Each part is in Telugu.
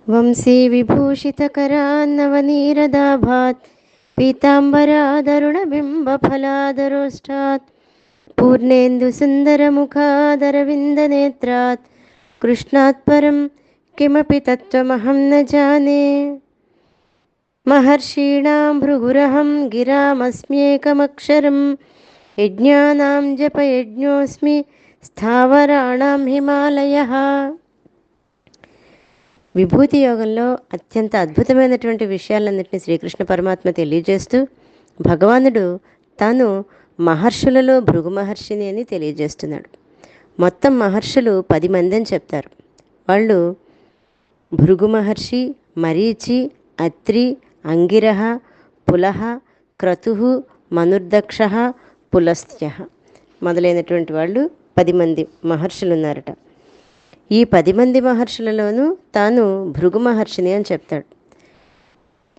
వంశీ విభూషితకరాన్నవనీరదాభాత్ పీతాంబరాదరుణబింబఫలాదరోష్టాత్ పూర్ణేन्दुसुन्दरमुखादरविन्दनेत्रात् कृष्णात् परं किमपि तत्त्वमहं न जाने। महर्षीणां भृगुरहं गिरामस्म्येकमक्षरं यज्ञानां जपयज्ञोऽस्मि స్థావరాణాం హిమాలయః. విభూతి యోగంలో అత్యంత అద్భుతమైనటువంటి విషయాలన్నింటినీ శ్రీకృష్ణ పరమాత్మ తెలియజేస్తూ భగవానుడు తాను మహర్షులలో భృగు మహర్షిని అని తెలియజేస్తున్నాడు. మొత్తం మహర్షులు 10 మంది అని చెప్తారు. వాళ్ళు భృగు మహర్షి, మరీచి, అత్రి, అంగిరహ, పులహ, క్రతుః, మనుర్దక్ష, పులస్త్య మొదలైనటువంటి వాళ్ళు 10 మంది మహర్షులు ఉన్నారట. ఈ 10 మంది మహర్షులలోనూ తాను భృగు మహర్షిని అని చెప్తాడు.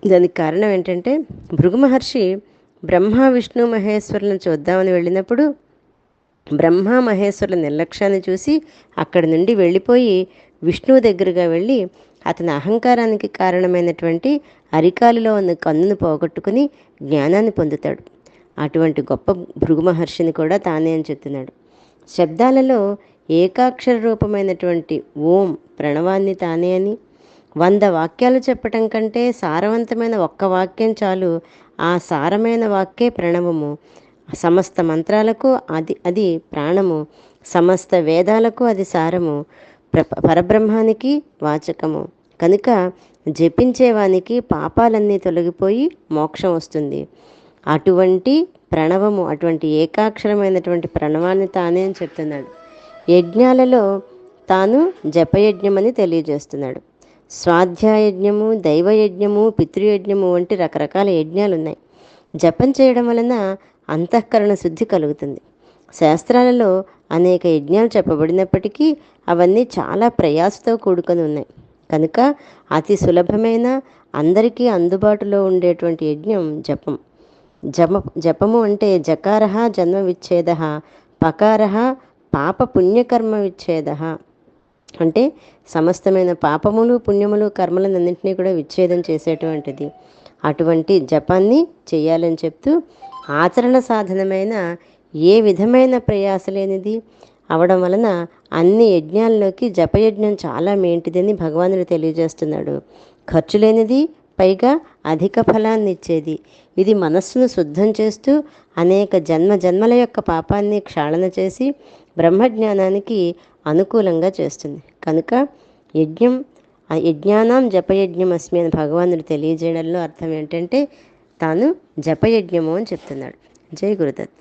దానికి కారణం ఏంటంటే, భృగు మహర్షి బ్రహ్మ విష్ణు మహేశ్వరులను చూద్దామని వెళ్ళినప్పుడు బ్రహ్మ మహేశ్వరుల నిర్లక్ష్యాన్ని చూసి అక్కడి నుండి వెళ్ళిపోయి విష్ణువు దగ్గరగా వెళ్ళి అతని అహంకారానికి కారణమైనటువంటి అరికాలులో ఉన్న కన్నును పోగొట్టుకుని జ్ఞానాన్ని పొందుతాడు. అటువంటి గొప్ప భృగు మహర్షిని కూడా తానే అని చెప్తున్నాడు. శబ్దాలలో ఏకాక్షర రూపమైనటువంటి ఓం ప్రణవాన్ని తానే అని, 100 వాక్యాలు చెప్పటం కంటే సారవంతమైన ఒక్క వాక్యం చాలు. ఆ సారమైన వాక్యే ప్రణవము. సమస్త మంత్రాలకు అది ప్రాణము, సమస్త వేదాలకు అది సారము, పరబ్రహ్మానికి వాచకము. కనుక జపించేవానికి పాపాలన్నీ తొలగిపోయి మోక్షం వస్తుంది. అటువంటి ప్రణవము, అటువంటి ఏకాక్షరమైనటువంటి ప్రణవాన్ని తానే అని చెప్తున్నాడు. యజ్ఞాలలో తాను జపయజ్ఞమని తెలియజేస్తున్నాడు. స్వాధ్యాయజ్ఞము, దైవయజ్ఞము, పితృయజ్ఞము వంటి రకరకాల యజ్ఞాలు ఉన్నాయి. జపం చేయడం వలన అంతఃకరణ శుద్ధి కలుగుతుంది. శాస్త్రాలలో అనేక యజ్ఞాలు చెప్పబడినప్పటికీ అవన్నీ చాలా ప్రయాసతో కూడుకొని ఉన్నాయి. కనుక అతి సులభమైన అందరికీ అందుబాటులో ఉండేటువంటి యజ్ఞం జపం. జపము అంటే జకార జన్మ విచ్ఛేద, పకార పాప పుణ్యకర్మ విచ్ఛేద. అంటే సమస్తమైన పాపములు పుణ్యములు కర్మలన్నింటినీ కూడా విచ్ఛేదం చేసేటువంటిది. అటువంటి జపాన్ని చేయాలని చెప్తూ ఆచరణ సాధనమైన ఏ విధమైన ప్రయాస లేనిది అవడం వలన అన్ని యజ్ఞాల్లోకి జపయజ్ఞం చాలా మేంటిదని భగవానుడు తెలియజేస్తున్నాడు. ఖర్చు లేనిది, పైగా అధిక ఫలాన్ని ఇచ్చేది. ఇది మనస్సును శుద్ధం చేస్తూ అనేక జన్మల యొక్క పాపాన్ని క్షాళన చేసి బ్రహ్మజ్ఞానానికి అనుకూలంగా చేస్తుంది. కనుక యజ్ఞానాం జపయజ్ఞం అస్మి అని భగవానుడు తెలియజేయడంలో అర్థం ఏంటంటే తాను జపయజ్ఞము అని చెప్తున్నాడు. జై గురుదత్.